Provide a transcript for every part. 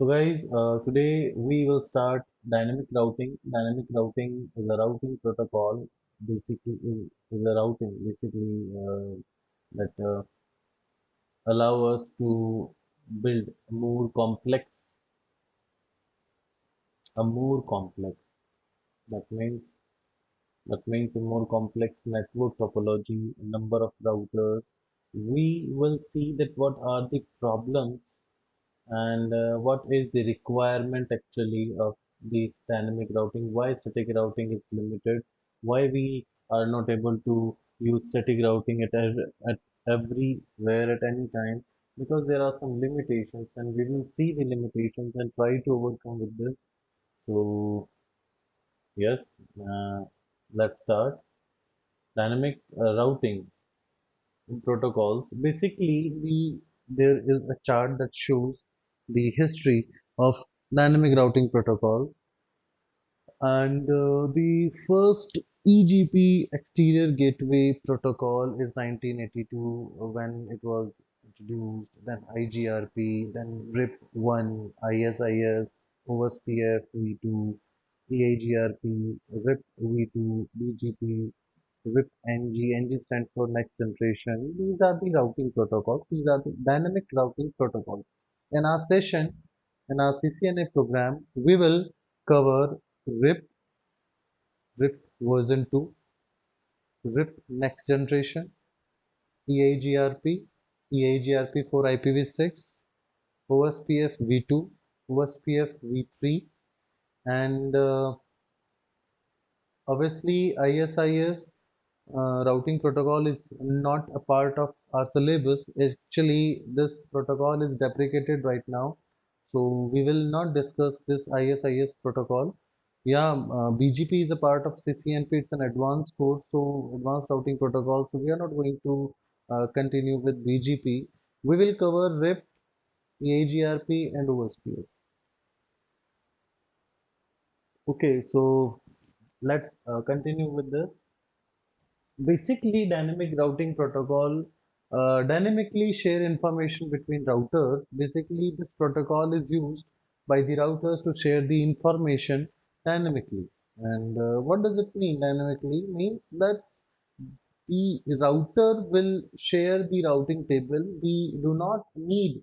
So guys, today we will start dynamic routing. Dynamic routing is a routing protocol. Basically, is a routing that allow us to build a more complex. That means a more complex network topology, number of routers. We will see that what are the problems and what is the requirement actually of this dynamic routing, why static routing is limited, why we are not able to use static routing at everywhere at any time, because there are some limitations and we will see the limitations and try to overcome with this. So yes, let's start. Dynamic routing protocols. Basically, there is a chart that shows the history of dynamic routing protocol, and the first EGP exterior gateway protocol is 1982 when it was introduced. Then IGRP, then RIP1, ISIS, OSPF v2, EIGRP, RIP v2, BGP, with NG stands for next generation. These are the routing protocols. These are the dynamic routing protocols. In our session, in our CCNA program, we will cover RIP version 2, RIP next generation, EIGRP, EIGRP for IPv6, OSPF v2, OSPF v3, and obviously ISIS routing protocol is not a part of our syllabus. Actually, this protocol is deprecated right now. So we will not discuss this ISIS protocol. Yeah, BGP is a part of CCNP. It's an advanced course, so advanced routing protocol. So we are not going to continue with BGP. We will cover RIP, EIGRP, and OSPF. Okay, so let's continue with this. Basically, dynamic routing protocol dynamically share information between routers. Basically, this protocol is used by the routers to share the information dynamically. And what does it mean? Dynamically means that the router will share the routing table. We do not need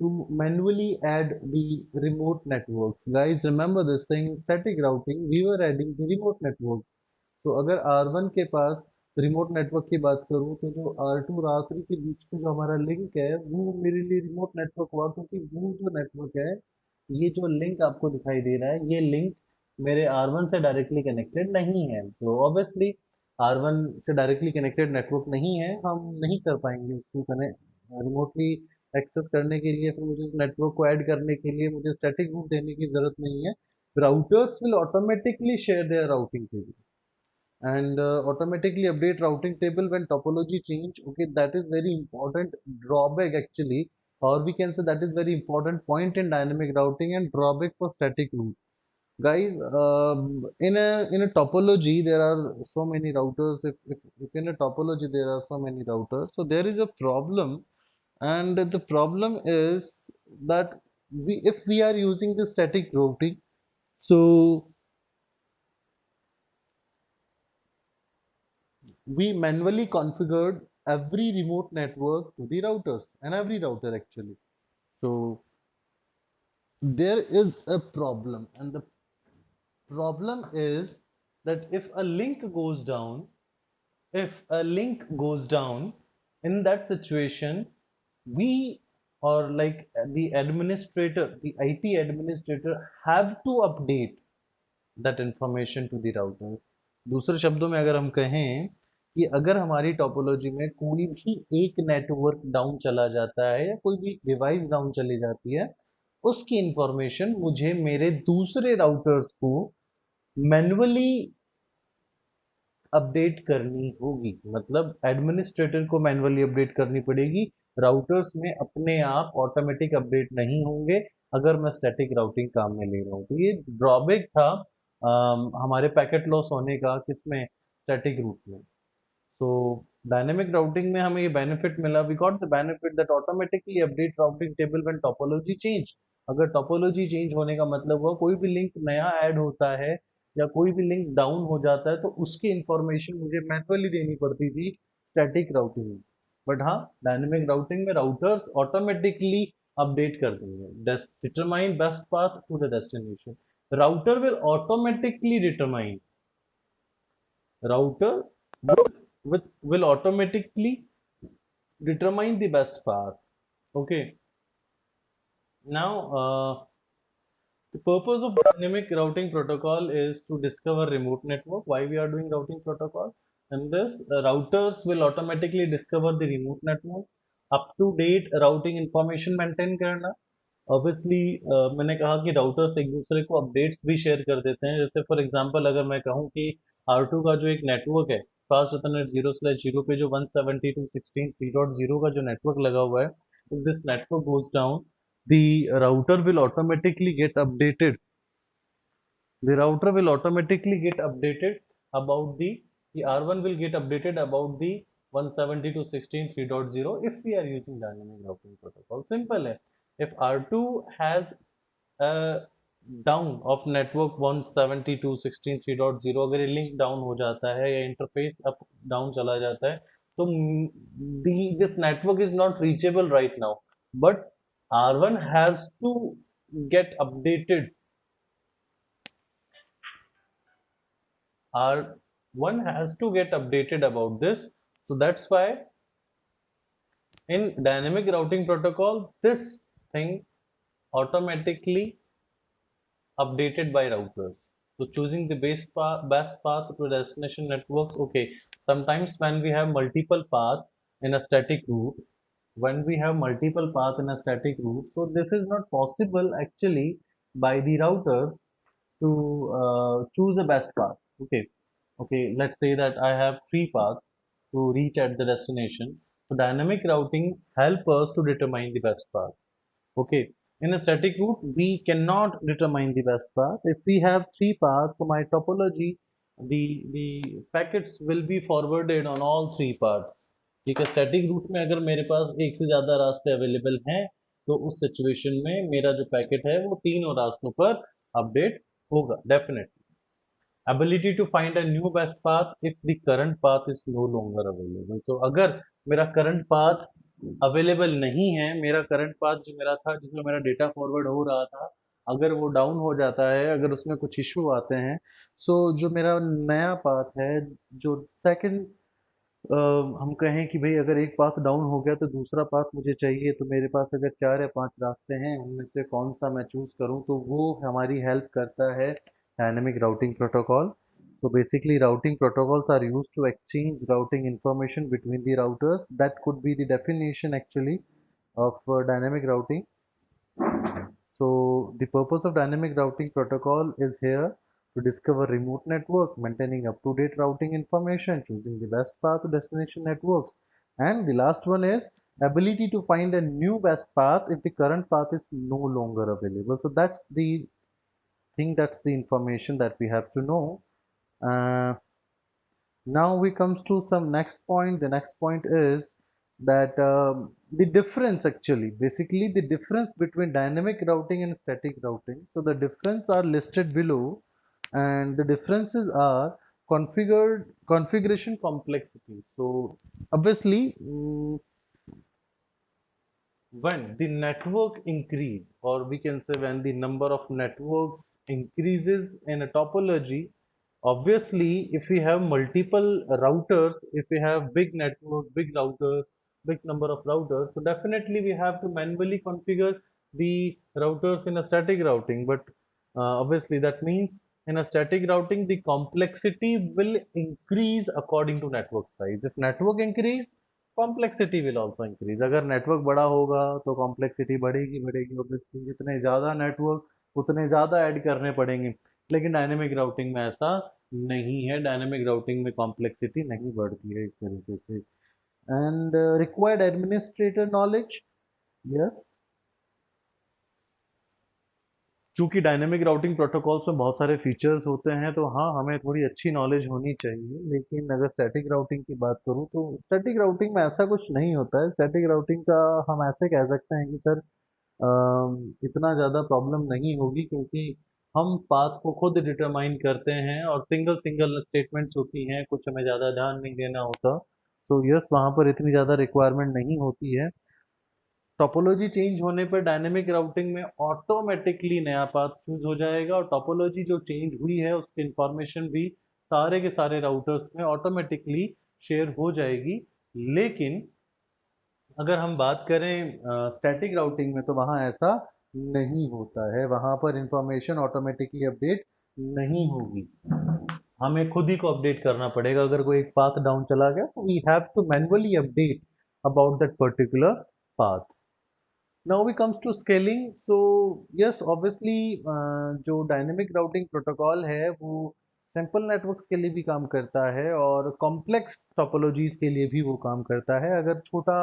to manually add the remote networks. Guys, remember this thing in static routing, we were adding the remote network. तो अगर R1 के पास remote network की बात करूँ तो जो R2 और R3 के बीच में जो हमारा लिंक है वो मेरे लिए रिमोट नेटवर्क हुआ, क्योंकि वो जो नेटवर्क है, ये जो लिंक आपको दिखाई दे रहा है, ये लिंक मेरे R1 से डायरेक्टली कनेक्टेड नहीं है। तो ऑब्वियसली R1 से डायरेक्टली कनेक्टेड नेटवर्क नहीं है, हम नहीं कर पाएंगे उसको कनेक्ट रिमोटली एक्सेस करने के लिए। फिर मुझे उस नेटवर्क को ऐड करने के लिए मुझे स्टैटिक रूट देने की जरूरत नहीं है। Routers will automatically share their routing table and automatically update routing table when topology change. Okay, that is very important drawback actually, or we can say that is very important point in dynamic routing and drawback for static route. Guys, in a topology there are so many routers. If in a topology there are so many routers, so there is a problem, and the problem is that if we are using the static routing, so we manually configured every remote network to the routers and every router actually. So there is a problem, and the problem is that if a link goes down, in that situation, we or like the administrator, the IT administrator have to update that information to the routers. दूसरे शब्दों में अगर हम कहें कि अगर हमारी topology में कोई भी एक नेटवर्क डाउन चला जाता है या कोई भी डिवाइस डाउन चली जाती है, उसकी इंफॉर्मेशन मुझे मेरे दूसरे राउटर्स को मैन्युअली अपडेट करनी होगी। मतलब एडमिनिस्ट्रेटर को मैन्युअली अपडेट करनी पड़ेगी। राउटर्स में अपने आप ऑटोमेटिक अपडेट नहीं होंगे अगर मैं स्टैटिक राउटिंग काम में ले रहा हूँ। तो ये ड्रॉबैक था हमारे पैकेट लॉस होने का, किसमें, स्टैटिक रूट में। सो डायनेमिक राउटिंग में हमें ये बेनिफिट मिला, we got the benefit that automatically update routing table when topology change. अगर टोपोलॉजी चेंज होने का मतलब हुआ कोई भी लिंक नया ऐड होता है या कोई भी लिंक डाउन हो जाता है तो उसकी इंफॉर्मेशन मुझे मैनुअली देनी पड़ती थी स्टैटिक राउटिंग में। बट हाँ, डायनेमिक राउटिंग में राउटर्स ऑटोमेटिकली अपडेट कर देंगे, determine best path to the destination. Router will automatically determine, router will automatically determine the best path. Okay, now the purpose of dynamic routing protocol is to discover remote network. Why we are doing routing protocol? And this routers will automatically discover the remote network, up to date routing information maintain करना। Obviously मैंने कहा कि routers एक दूसरे को updates भी share कर देते हैं। जैसे फॉर एग्जांपल अगर मैं कहूँ कि R2 का जो एक नेटवर्क है फास्ट इथरनेट 0/0 पे जो 172.16.3.0 का जो नेटवर्क लगा हुआ है, if this network goes down, the router will automatically get updated, the router will automatically get updated about the R1 will get updated about the 172.16.3.0 if we are using dynamic routing protocol। Simple है, if R2 has a down of network 172.16.3.0, अगर ये link down हो जाता है या interface up down चला जाता है तो this network is not reachable right now, but R1 has to get updated, R1 has to get updated about this. So that's why in dynamic routing protocol this thing automatically updated by routers. So choosing the best path to destination networks. Okay, sometimes when we have multiple path in a static route, when we have multiple path in a static route, so this is not possible actually by the routers to choose a best path. Okay, okay, let's say that I have three paths to reach at the destination. So dynamic routing help us to determine the best path. Okay, in a static route, we cannot determine the best path. If we have three paths, for my topology, the packets will be forwarded on all three paths. ठीक है, static root में अगर मेरे पास एक से ज़्यादा रास्ते अवेलेबल हैं तो उस सिचुएशन में मेरा जो पैकेट है वो तीनों रास्तों पर अपडेट होगा definitely. ability to find a new best path if the current path is no longer available। so अगर मेरा current path अवेलेबल नहीं है, मेरा करंट पाथ जो मेरा था जिसमें मेरा डेटा फॉरवर्ड हो रहा था, अगर वो डाउन हो जाता है, अगर उसमें कुछ इशू आते हैं, सो जो मेरा नया पाथ है, जो सेकंड हम कहें कि भाई अगर एक पाथ डाउन हो गया तो दूसरा पाथ मुझे चाहिए, तो मेरे पास अगर 4 या 5 रास्ते हैं उनमें से कौन सा मैं चूज करूं, तो वो हमारी हेल्प करता है dynamic routing protocol. So basically routing protocols are used to exchange routing information between the routers. That could be the definition actually of dynamic routing. So the purpose of dynamic routing protocol is here to discover remote network, maintaining up-to-date routing information, choosing the best path to destination networks. And the last one is ability to find a new best path if the current path is no longer available. So that's the thing, that's the information that we have to know. Now we comes to some next point. The next point is that the difference, actually basically the difference between dynamic routing and static routing. So the difference are listed below, and the differences are configuration complexity. So obviously when the network increase, or we can say when the number of networks increases in a topology, obviously if we have multiple routers, if we have big network, big routers, big number of routers, so definitely we have to manually configure the routers in a static routing. But obviously that means in a static routing the complexity will increase according to network size. If network increase, complexity will also increase. अगर network बड़ा होगा तो complexity बढ़ेगी बढ़ेगी obviously, जितने ज़्यादा network उतने ज़्यादा ऐड करने पड़ेंगे। लेकिन डायनेमिक राउटिंग में ऐसा नहीं है, डायनेमिक राउटिंग में कॉम्प्लेक्सिटी नहीं बढ़ती है इस तरीके से। And required administrator knowledge, yes, चूंकि डायनेमिक राउटिंग प्रोटोकॉल्स में बहुत सारे फीचर्स होते हैं तो हाँ हमें थोड़ी अच्छी नॉलेज होनी चाहिए। लेकिन अगर स्टैटिक राउटिंग की बात करूँ तो स्टैटिक राउटिंग में ऐसा कुछ नहीं होता है। स्टैटिक राउटिंग का हम ऐसे कह सकते हैं कि सर इतना ज़्यादा प्रॉब्लम नहीं होगी, क्योंकि हम पाथ को खुद डिटरमाइन करते हैं और सिंगल सिंगल स्टेटमेंट्स होती हैं, कुछ हमें ज़्यादा ध्यान नहीं देना होता। सो यस, वहाँ पर इतनी ज़्यादा रिक्वायरमेंट नहीं होती है। टोपोलॉजी चेंज होने पर डायनेमिक राउटिंग में ऑटोमेटिकली नया पाथ चूज हो जाएगा, और टोपोलॉजी जो चेंज हुई है उसकी इंफॉर्मेशन भी सारे के सारे राउटर्स में ऑटोमेटिकली शेयर हो जाएगी। लेकिन अगर हम बात करें स्टैटिक राउटिंग में, तो वहाँ ऐसा नहीं होता है, वहाँ पर इंफॉर्मेशन ऑटोमेटिकली अपडेट नहीं होगी, हमें खुद ही को अपडेट करना पड़ेगा। अगर कोई एक पाथ डाउन चला गया तो we have to manually update about that particular path. Now we comes to scaling. So yes, obviously जो डायनेमिक राउटिंग प्रोटोकॉल है वो सिंपल नेटवर्क्स के लिए भी काम करता है और कॉम्प्लेक्स टोपोलॉजीज के लिए भी वो काम करता है। अगर छोटा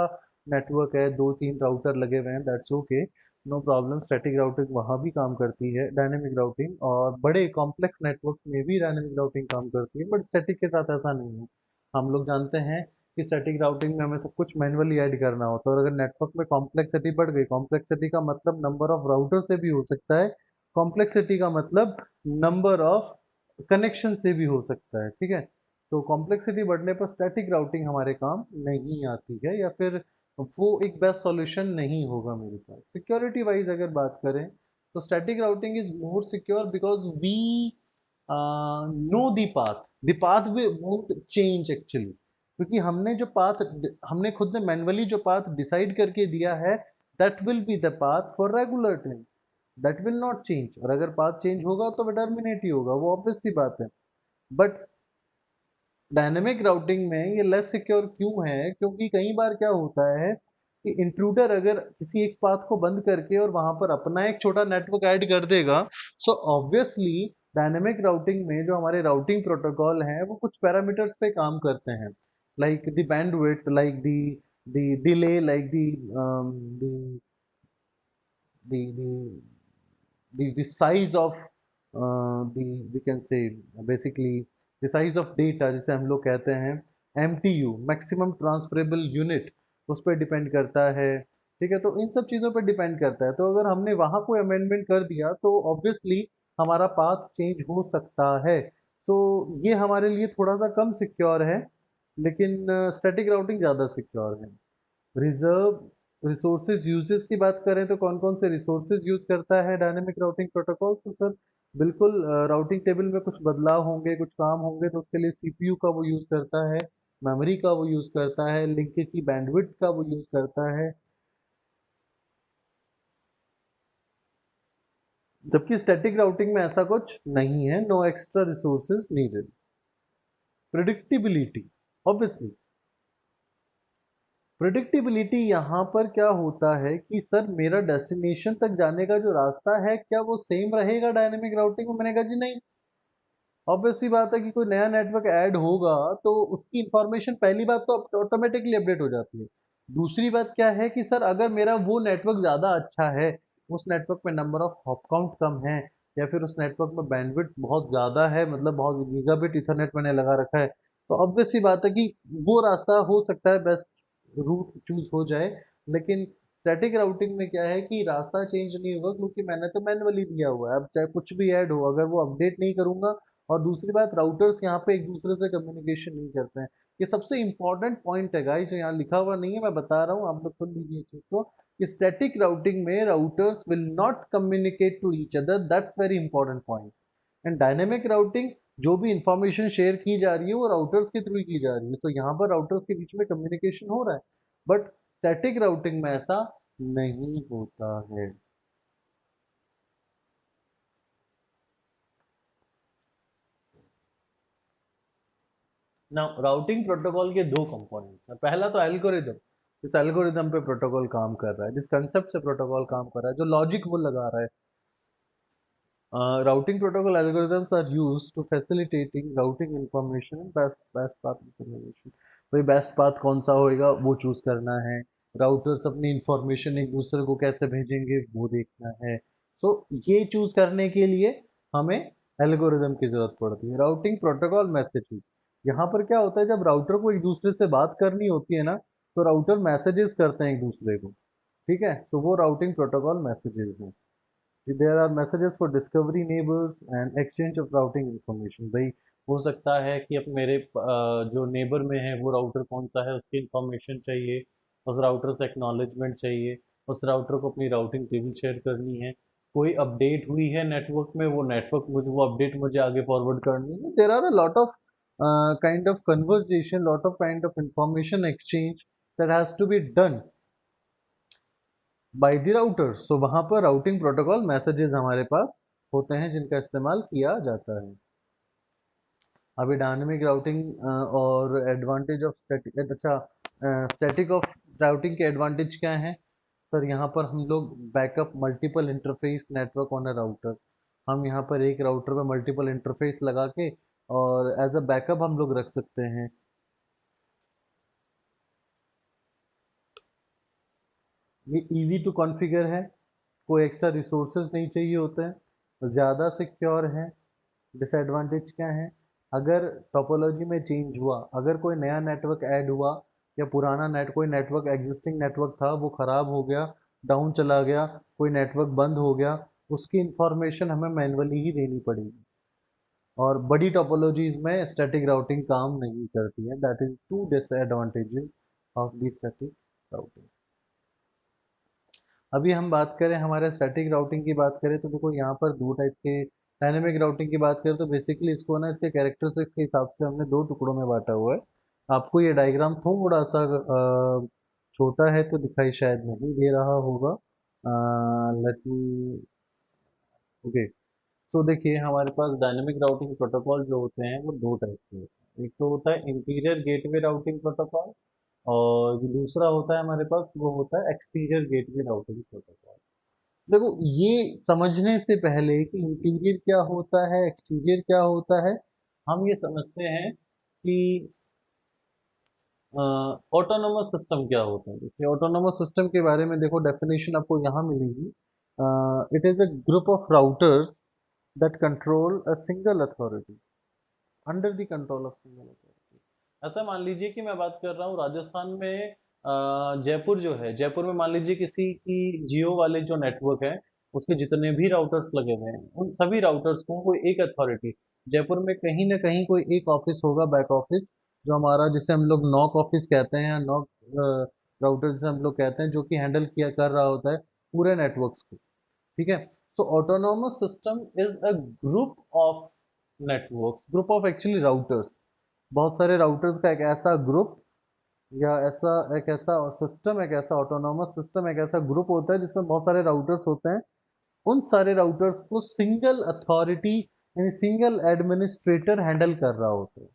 नेटवर्क है, दो तीन राउटर लगे हुए हैं, that's okay, no problem, static routing वहाँ भी काम करती है डायनेमिक राउटिंग, और बड़े कॉम्प्लेक्स नेटवर्क में भी डायनेमिक राउटिंग काम करती है, बट स्टैटिक के साथ ऐसा नहीं है। हम लोग जानते हैं कि स्टैटिक राउटिंग में हमें सब कुछ मैन्युअली ऐड करना होता है, और अगर नेटवर्क में कॉम्प्लेक्सिटी बढ़ गई, कॉम्प्लेक्सिटी का मतलब नंबर ऑफ राउटर से भी हो सकता है, कॉम्प्लेक्सिटी का मतलब नंबर ऑफ कनेक्शन से भी हो सकता है, ठीक है। तो कॉम्प्लेक्सिटी बढ़ने पर स्टैटिक राउटिंग हमारे काम नहीं आती है, या फिर वो एक बेस्ट सॉल्यूशन नहीं होगा मेरे पास। सिक्योरिटी वाइज अगर बात करें तो static routing is more secure because we know the pathway won't change actually, क्योंकि हमने जो पाथ, हमने खुद ने मैन्युअली जो पाथ डिसाइड करके दिया है, that will be the path for regular time, that will not change. और अगर पाथ चेंज होगा तो वो टर्मिनेट ही होगा, वो ऑब्वियस सी बात है। बट डायनेमिक राउटिंग में ये लेस सिक्योर क्यों है, क्योंकि कई बार क्या होता है कि इंट्रूडर अगर किसी एक पाथ को बंद करके और वहां पर अपना एक छोटा नेटवर्क ऐड कर देगा, सो ऑब्वियसली डायनेमिक राउटिंग में जो हमारे राउटिंग प्रोटोकॉल हैं वो कुछ पैरामीटर्स पे काम करते हैं, like the bandwidth, like the delay, like the the the size of the we can say basically the size of data, जिसे हम लोग कहते हैं MTU, मैक्सिमम ट्रांसफरेबल यूनिट, उस पर डिपेंड करता है, ठीक है। तो इन सब चीज़ों पर डिपेंड करता है, तो अगर हमने वहाँ कोई अमेंडमेंट कर दिया तो ऑब्वियसली हमारा पाथ चेंज हो सकता है। सो ये हमारे लिए थोड़ा सा कम सिक्योर है, लेकिन स्टैटिक राउटिंग ज़्यादा सिक्योर है। रिजर्व रिसोर्सेज यूजेस की बात करें तो कौन कौन से रिसोर्सेज यूज करता है डायनेमिक राउटिंग प्रोटोकॉल, तो सर बिल्कुल राउटिंग टेबल में कुछ बदलाव होंगे, कुछ काम होंगे, तो उसके लिए सीपीयू का वो यूज करता है, मेमोरी का वो यूज करता है, लिंक की बैंडविड्थ का वो यूज करता है, जबकि स्टैटिक राउटिंग में ऐसा कुछ नहीं है, no extra resources needed. Predictability, obviously predictability यहाँ पर क्या होता है कि सर मेरा डेस्टिनेशन तक जाने का जो रास्ता है क्या वो सेम रहेगा डायनेमिक राउटिंग में, मैंने कहा जी नहीं। ऑब्वियस सी बात है कि कोई नया नेटवर्क ऐड होगा तो उसकी इंफॉर्मेशन पहली बात तो ऑटोमेटिकली अपडेट हो जाती है। दूसरी बात क्या है कि सर अगर मेरा वो नेटवर्क ज़्यादा अच्छा है, उस नेटवर्क में नंबर ऑफ हॉप काउंट कम है, या फिर उस नेटवर्क में बैंडविड्थ बहुत ज़्यादा है, मतलब बहुत गीगाबिट इथरनेट मैंने लगा रखा है, तो ऑब्वियस सी बात है कि वो रास्ता हो सकता है बेस्ट रूट चूज हो जाए। लेकिन स्टैटिक राउटिंग में क्या है कि रास्ता चेंज नहीं होगा, क्योंकि मैंने तो मैनुअली दिया हुआ है, अब चाहे कुछ भी ऐड हो, अगर वो अपडेट नहीं करूंगा। और दूसरी बात, राउटर्स यहाँ पे एक दूसरे से कम्युनिकेशन नहीं करते हैं। ये सबसे इंपॉर्टेंट पॉइंट है गाइस, जो यहाँ लिखा हुआ नहीं है, मैं बता रहा हूँ, आप लोग सुन लीजिए इस चीज को, कि स्टैटिक राउटिंग में routers will not communicate to each other, that's very important point. And dynamic routing, जो भी इंफॉर्मेशन शेयर की जा रही है वो राउटर्स के थ्रू की जा रही है, तो यहाँ पर राउटर्स के बीच में कम्युनिकेशन हो रहा है, बट स्टैटिक राउटिंग में ऐसा नहीं होता है। ना राउटिंग प्रोटोकॉल के दो कंपोनेंट्स हैं, पहला तो एल्गोरिदम, जिस एल्गोरिदम पे प्रोटोकॉल काम कर रहा है, जिस कंसेप्ट से प्रोटोकॉल काम कर रहा है, जो लॉजिक वो लगा रहा है। routing protocol algorithms are used to facilitating routing information and best path information। भाई बेस्ट पाथ कौन सा होएगा वो चूज करना है, राउटर्स अपनी इंफॉर्मेशन एक दूसरे को कैसे भेजेंगे वो देखना है। तो ये चूज करने के लिए हमें एल्गोरिदम की जरूरत पड़ती है। राउटिंग प्रोटोकॉल मैसेजेस, यहाँ पर क्या होता है, जब राउटर को एक दूसरे से बात करनी होती है ना, तो राउटर मैसेजेस करते हैं एक दूसरे को, ठीक है, तो वो राउटिंग प्रोटोकॉल मैसेजेस हैं। There are messages for discovery neighbours and exchange of routing information. भाई हो सकता है कि अब मेरे जो नेबर में है वो राउटर कौन सा है उसकी इंफॉर्मेशन चाहिए, उस राउटर से एक्नॉलेजमेंट चाहिए, उस राउटर को अपनी राउटिंग टेबल शेयर करनी है, कोई अपडेट हुई है नेटवर्क में, वो नेटवर्क मुझे वो अपडेट मुझे आगे फॉरवर्ड करनी है। There are a lot of kind of conversation, lot of kind of information exchange that has to be done by the router. So वहां पर राउटिंग प्रोटोकॉल मैसेजेस हमारे पास होते हैं जिनका इस्तेमाल किया जाता है। अभी डायनेमिक राउटिंग और एडवांटेज ऑफ स्टैटिक, अच्छा स्टैटिक ऑफ राउटिंग के एडवांटेज क्या हैं सर? यहाँ पर हम लोग backup multiple interface network on a router, हम यहाँ पर एक राउटर पे मल्टीपल इंटरफेस लगा के और एज अ बैकअप हम लोग रख सकते हैं। ये इजी टू कॉन्फ़िगर है, कोई एक्स्ट्रा रिसोर्सेज नहीं चाहिए होते हैं, ज़्यादा सिक्योर है। डिसएडवांटेज क्या है? अगर टोपोलॉजी में चेंज हुआ, अगर कोई नया नेटवर्क ऐड हुआ या पुराना कोई नेटवर्क एग्जिस्टिंग नेटवर्क था वो ख़राब हो गया, डाउन चला गया, कोई नेटवर्क बंद हो गया, उसकी इंफॉर्मेशन हमें मैन्युअली ही देनी पड़ेगी। और बड़ी टोपोलॉजीज में स्टैटिक राउटिंग काम नहीं करती है। That is two disadvantages of the static routing. अभी हम बात करें हमारे स्टैटिक राउटिंग की बात करें तो देखो यहाँ पर दो टाइप के। डायनेमिक राउटिंग की बात करें तो बेसिकली इसको ना इसके कैरेक्टरिस्टिक्स के हिसाब से हमने दो टुकड़ों में बांटा हुआ है। आपको ये डायग्राम थोड़ा सा छोटा है तो दिखाई शायद नहीं दे रहा होगा। Let me, okay. सो देखिए हमारे पास डायनेमिक राउटिंग प्रोटोकॉल जो होते हैं वो दो टाइप के होते हैं। एक तो होता है इंटीरियर गेटवे राउटिंग प्रोटोकॉल, और जो दूसरा होता है हमारे पास वो होता है एक्सटीरियर गेटवे राउटिंग प्रोटोकॉल। देखो ये समझने से पहले कि इंटीरियर क्या होता है एक्सटीरियर क्या होता है, हम ये समझते हैं कि ऑटोनोमस सिस्टम क्या होता है। देखिए ऑटोनोमस सिस्टम के बारे में देखो डेफिनेशन आपको यहाँ मिलेगी। It is a group of routers that control a single authority, under the control of single authority. ऐसा मान लीजिए कि मैं बात कर रहा हूँ राजस्थान में, जयपुर जो है, जयपुर में मान लीजिए किसी की जियो वाले जो नेटवर्क है उसके जितने भी राउटर्स लगे हुए हैं उन सभी राउटर्स को कोई एक अथॉरिटी, जयपुर में कहीं ना कहीं कोई एक ऑफिस होगा, बैक ऑफिस, जो हमारा जिसे हम लोग नॉक ऑफिस कहते हैं, या नॉक राउटर जिसे हम लोग कहते हैं, जो कि हैंडल किया कर रहा होता है पूरे नेटवर्क्स को। ठीक है, तो autonomous system is a group of networks, group of actually routers, बहुत सारे राउटर्स का एक ऐसा ग्रुप या ऐसा एक ऐसा सिस्टम, एक ऐसा ऑटोनोमस सिस्टम, एक ऐसा ग्रुप होता है जिसमें बहुत सारे राउटर्स होते हैं। उन सारे राउटर्स को सिंगल अथॉरिटी यानी सिंगल एडमिनिस्ट्रेटर हैंडल कर रहा होता है।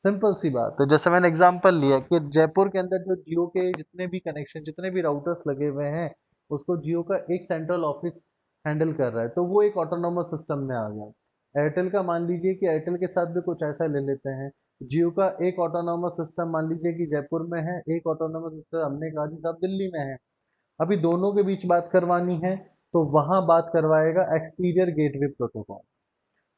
सिंपल सी बात है, जैसे मैंने एग्जांपल लिया कि जयपुर के अंदर जो जियो के जितने भी कनेक्शन, जितने भी राउटर्स लगे हुए हैं, उसको जियो का एक सेंट्रल ऑफिस हैंडल कर रहा है, तो वो एक ऑटोनोमस सिस्टम में आ गया। एयरटेल का मान लीजिए कि एयरटेल के साथ भी कुछ ऐसा ले लेते हैं। जियो का एक ऑटोनोमस सिस्टम मान लीजिए कि जयपुर में है, एक ऑटोनोमस सिस्टम हमने कहा जी साहब दिल्ली में है। अभी दोनों के बीच बात करवानी है तो वहां बात करवाएगा एक्सटीरियर गेटवे प्रोटोकॉल।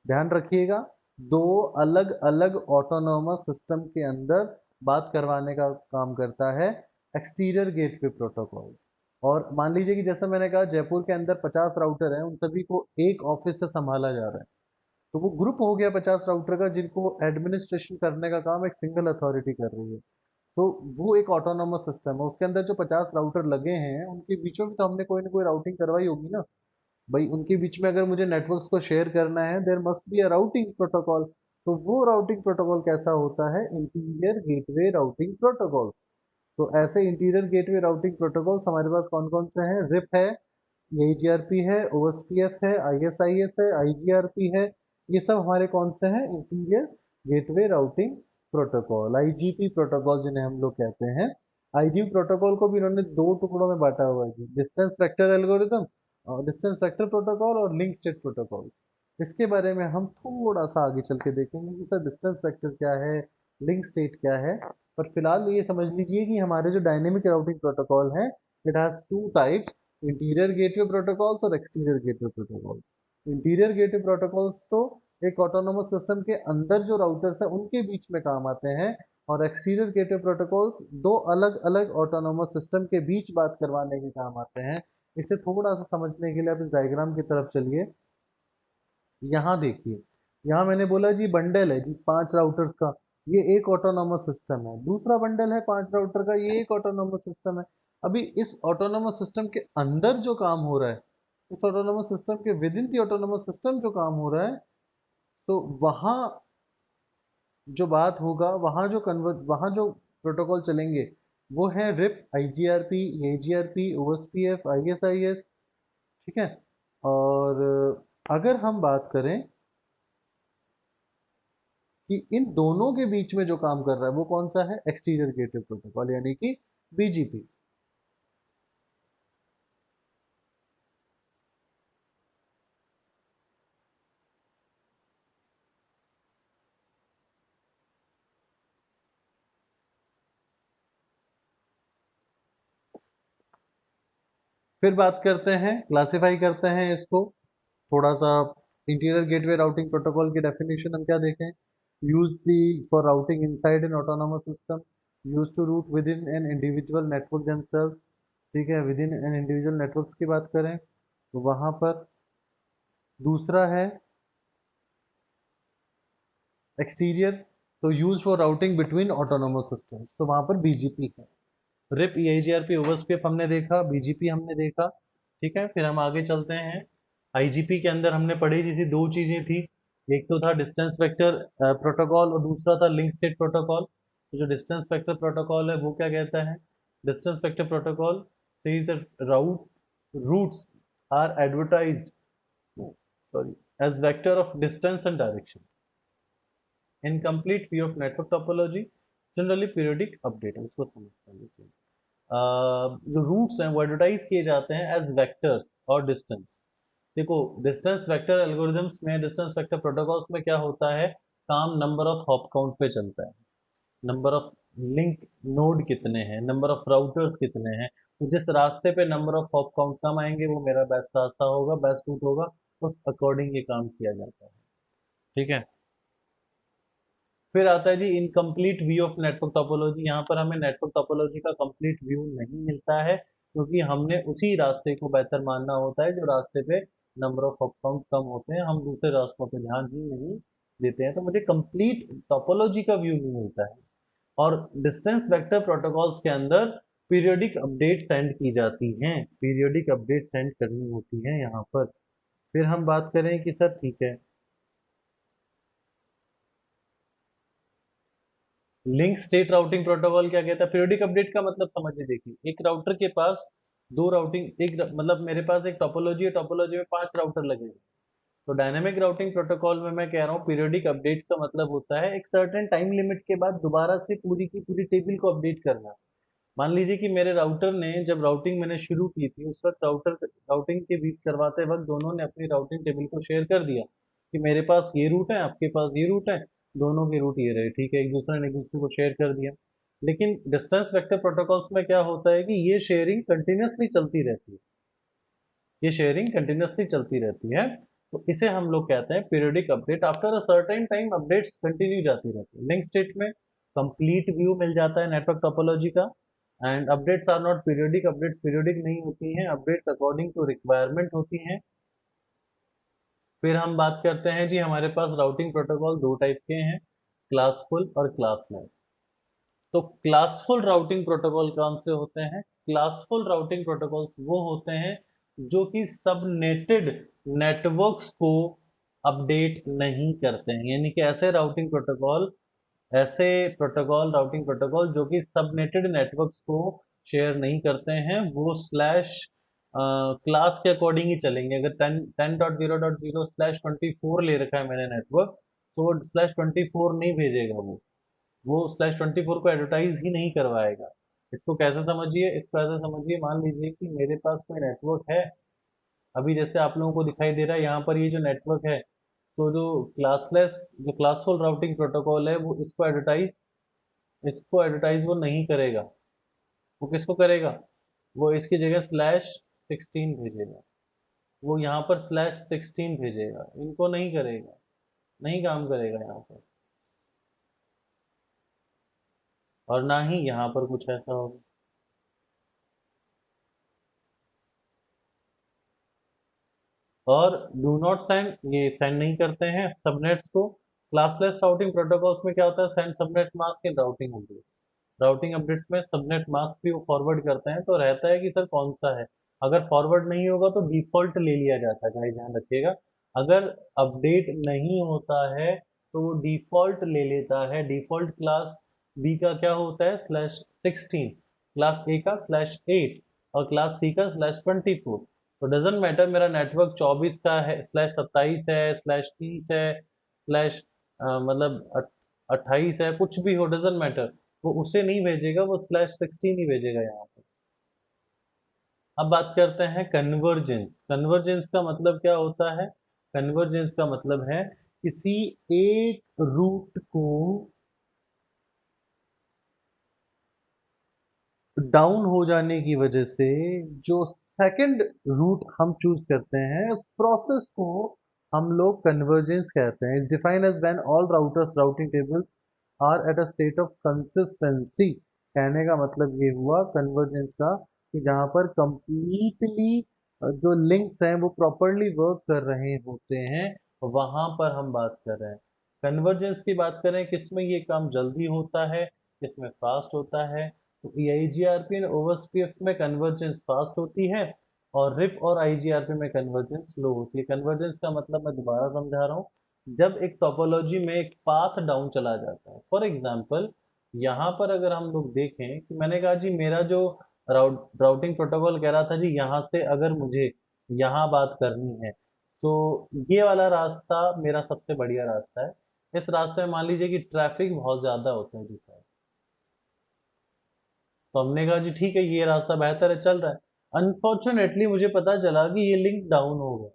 ध्यान रखिएगा, दो अलग अलग ऑटोनोमस सिस्टम के अंदर बात करवाने का काम करता है एक्सटीरियर गेटवे प्रोटोकॉल। और मान लीजिए कि जैसा मैंने कहा जयपुर के अंदर 50 राउटर हैं, उन सभी को एक ऑफिस से संभाला जा रहा है, तो वो ग्रुप हो गया 50 राउटर का जिनको एडमिनिस्ट्रेशन करने का काम एक सिंगल अथॉरिटी कर रही है। तो वो एक ऑटोनोमस सिस्टम है, उसके अंदर जो 50 राउटर लगे हैं उनके बीच में भी तो हमने कोई ना कोई राउटिंग करवाई होगी ना। भाई उनके बीच में अगर मुझे नेटवर्क्स को शेयर करना है, there must be a routing protocol. तो वो राउटिंग प्रोटोकॉल कैसा होता है? Interior gateway routing protocol. तो ऐसे इंटीरियर गेटवे राउटिंग प्रोटोकॉल्स हमारे पास कौन कौन से हैं? रिप है, एजीआरपी है, ओएसपीएफ है, आईएसआईएस है, आईजीआरपी है। ये सब हमारे कौन से हैं? Interior gateway routing protocol, IGP protocol जिन्हें हम लोग कहते हैं। आईजीपी प्रोटोकॉल को भी इन्होंने दो टुकड़ों में बांटा हुआ है, डिस्टेंस वेक्टर एल्गोरिथम और डिस्टेंस वेक्टर प्रोटोकॉल और लिंक स्टेट प्रोटोकॉल। इसके बारे में हम थोड़ा सा आगे चल के देखेंगे कि सर डिस्टेंस वेक्टर क्या है, लिंक स्टेट क्या है। पर फिलहाल ये समझ लीजिए कि हमारे जो डायनेमिक राउटिंग प्रोटोकॉल है, it has two types, interior gateway protocols और exterior gateway protocols. Interior gateway protocols तो एक ऑटोनोमस सिस्टम के अंदर जो राउटर्स हैं उनके बीच में काम आते हैं, और एक्सटीरियर गेटवे प्रोटोकॉल्स दो अलग अलग ऑटोनोमस सिस्टम के बीच बात करवाने के काम आते हैं। इसे थोड़ा सा समझने के लिए आप इस डायग्राम की तरफ चलिए। यहाँ देखिए, यहाँ मैंने बोला जी बंडल है जी 5 राउटर्स का, ये एक ऑटोनोमस सिस्टम है। दूसरा बंडल है 5 राउटर का, ये एक ऑटोनोमस सिस्टम है। अभी इस ऑटोनोमस सिस्टम के अंदर जो काम हो रहा है, इस ऑटोनोमस सिस्टम के with in the autonomous system जो काम हो रहा है, तो वहाँ जो बात होगा, वहाँ जो प्रोटोकॉल चलेंगे वो है रिप, आईजीआरपी, एजीआरपी, ओएसपीएफ, आईएसआईएस। ठीक है। और अगर हम बात करें कि इन दोनों के बीच में जो काम कर रहा है वो कौन सा है, एक्सटीरियर गेटवे प्रोटोकॉल यानी कि बीजीपी। फिर बात करते हैं, क्लासिफाई करते हैं इसको थोड़ा सा। इंटीरियर गेटवे राउटिंग प्रोटोकॉल की डेफिनेशन हम क्या देखें, use the for routing inside an autonomous system, used to route within an individual network themselves. ठीक है, within an individual networks की बात करें तो वहां पर दूसरा है एक्सटीरियर, तो use for routing between autonomous systems, तो वहां पर बीजीपी है। रिप, ईआईजीआरपी, ओवरस्पेप हमने देखा, बीजीपी हमने देखा। ठीक है, फिर हम आगे चलते हैं। आईजीपी के अंदर हमने पढ़ी जैसी दो चीजें थी, एक तो था डिस्टेंस वेक्टर प्रोटोकॉल और दूसरा था लिंक स्टेट प्रोटोकॉल। तो जो डिस्टेंस वेक्टर प्रोटोकॉल है वो क्या कहता है, distance vector protocol says that routes are advertised, sorry, as vector of distance and direction in complete view of network topology, generally periodic update. उसको समझते हैं, देखिए जो रूट्स हैं वो एडवर्टाइज किए जाते हैं एज वेक्टर्स और डिस्टेंस। देखो, डिस्टेंस वेक्टर एल्गोरिदम्स में, डिस्टेंस वेक्टर प्रोटोकॉल्स में क्या होता है, काम नंबर ऑफ हॉप काउंट पे चलता है। नंबर ऑफ लिंक नोड कितने हैं, नंबर ऑफ राउटर्स कितने हैं, तो जिस रास्ते पे नंबर ऑफ हॉप काउंट कम आएंगे वो मेरा बेस्ट रास्ता होगा, बेस्ट रूट होगा, उस अकॉर्डिंग ये काम किया जाता है। ठीक है। फिर आता है जी incomplete view of network topology. यहाँ पर हमें नेटवर्क टोपोलॉजी का कंप्लीट व्यू नहीं मिलता है, क्योंकि हमने उसी रास्ते को बेहतर मानना होता है जो रास्ते पे नंबर ऑफ अप काउंट कम होते हैं, हम दूसरे रास्तों पे ध्यान ही नहीं देते हैं, तो मुझे कंप्लीट टोपोलॉजी का व्यू नहीं मिलता है। और डिस्टेंस वेक्टर प्रोटोकॉल्स के अंदर पीरियोडिक अपडेट सेंड की जाती हैं, पीरियोडिक अपडेट सेंड करनी होती है यहाँ पर। फिर हम बात करें कि सर ठीक है, लिंक स्टेट राउटिंग प्रोटोकॉल क्या कहता है, पीरियोडिक अपडेट का मतलब समझिए, देखिए एक राउटर के पास दो राउटिंग, मतलब मेरे पास एक टोपोलॉजी है, टोपोलॉजी में 5 राउटर लगे हैं। तो डायनेमिक राउटिंग प्रोटोकॉल में मैं कह रहा हूँ पीरियोडिक अपडेट्स का मतलब होता है एक सर्टेन टाइम लिमिट के बाद दोबारा से पूरी की पूरी टेबल को अपडेट करना। मान लीजिए कि मेरे राउटर ने, जब राउटिंग मैंने शुरू की थी उस वक्त राउटिंग के बीच करवाते वक्त दोनों ने अपनी राउटिंग टेबल को शेयर कर दिया कि मेरे पास ये रूट है, आपके पास ये रूट है, दोनों के रूट ये रहे। ठीक है, एक दूसरे ने एक दूसरे को शेयर कर दिया। लेकिन डिस्टेंस वेक्टर प्रोटोकॉल्स में क्या होता है कि ये शेयरिंग कंटिन्यूसली चलती रहती है, ये शेयरिंग कंटिन्यूसली चलती रहती है। तो इसे हम लोग कहते हैं periodic update. After a certain time updates continue जाती रहती है। लिंक स्टेट में कंप्लीट व्यू मिल जाता है नेटवर्क टोपोलॉजी का। And updates are not periodic, updates periodic नहीं होती हैं, अपडेट्स अकॉर्डिंग टू रिक्वायरमेंट होती हैं। फिर हम बात करते हैं जी, हमारे पास राउटिंग प्रोटोकॉल दो टाइप के हैं, क्लासफुल और क्लासलेस। तो क्लासफुल राउटिंग प्रोटोकॉल कौन से होते हैं, क्लासफुल राउटिंग प्रोटोकॉल्स वो होते हैं जो कि सबनेटेड नेटवर्क्स को अपडेट नहीं करते हैं, यानी कि ऐसे प्रोटोकॉल राउटिंग प्रोटोकॉल जो कि सबनेटेड नेटवर्क्स को शेयर नहीं करते हैं, वो स्लैश क्लास के अकॉर्डिंग ही चलेंगे। अगर 10.0.0/24 ले रखा है मैंने नेटवर्क, तो वो /24 नहीं भेजेगा, वो /24 को एडवर्टाइज ही नहीं करवाएगा। इसको कैसे समझिए, इसको ऐसे समझिए, मान लीजिए कि मेरे पास कोई नेटवर्क है, अभी जैसे आप लोगों को दिखाई दे रहा है यहाँ पर ये जो नेटवर्क है, तो जो क्लासफुल राउटिंग प्रोटोकॉल है वो इसको एडवर्टाइज वो नहीं करेगा। वो किसको करेगा, वो इसकी जगह /16 भेजेगा, वो यहाँ पर /16 भेजेगा, इनको नहीं करेगा, नहीं काम करेगा यहाँ पर। और ना ही यहाँ पर कुछ ऐसा होगा। और डू नॉट सेंड, ये सेंड नहीं करते हैं सबनेट्स को। क्लासलेस राउटिंग प्रोटोकॉल्स में क्या होता है, सेंड सबनेट मास्क इन राउटिंग अपडेट। राउटिंग अपडेट्स में सबनेट मास्क भी वो फॉरवर्ड करते हैं, तो रहता है कि सर कौन सा है। अगर फॉरवर्ड नहीं होगा तो डिफॉल्ट ले लिया जाता है, गाइस ध्यान रखिएगा। अगर अपडेट नहीं होता है तो वो डिफॉल्ट ले लेता है। डिफॉल्ट क्लास बी का क्या होता है, /16, क्लास ए का /8 और क्लास सी का /24। तो डजेंट मैटर मेरा नेटवर्क 24 का है, /27 है, /30 है, स्लैश मतलब 28 है, कुछ भी हो, डजेंट मैटर। वो उसे नहीं भेजेगा, वो /16 ही भेजेगा यहाँ पे। अब बात करते हैं कन्वर्जेंस। कन्वर्जेंस का मतलब क्या होता है। कन्वर्जेंस का मतलब है किसी एक रूट को डाउन हो जाने की वजह से जो सेकंड रूट हम चूज करते हैं, उस प्रोसेस को हम लोग कन्वर्जेंस कहते हैं। It's defined as when all routers routing tables are at a state of consistency. कहने का मतलब ये हुआ कन्वर्जेंस का कि जहां पर कंप्लीटली जो लिंक्स हैं वो प्रॉपरली वर्क कर रहे होते हैं, वहां पर हम बात कर रहे हैं। कन्वर्जेंस की बात करें किसमें ये काम जल्दी होता है, किसमें फास्ट होता है। तो AIGRP एंड OSPF में कन्वर्जेंस फास्ट होती है, और रिप और IGRP में कन्वर्जेंस स्लो होती है। कन्वर्जेंस का मतलब मैं दोबारा समझा रहा हूँ, जब एक टोपोलॉजी में एक पाथ डाउन चला जाता है। फॉर एग्जांपल यहाँ पर अगर हम लोग देखें कि मैंने कहा जी मेरा जो राउटिंग प्रोटोकॉल कह रहा था जी यहाँ से अगर मुझे यहाँ बात करनी है, तो ये वाला रास्ता मेरा सबसे बढ़िया रास्ता है। इस रास्ते में मान लीजिए कि ट्रैफिक बहुत ज्यादा होता है जी सर, तो हमने कहा जी ठीक है ये रास्ता बेहतर है, चल रहा है। अनफॉर्चुनेटली मुझे पता चला कि ये लिंक डाउन हो गया।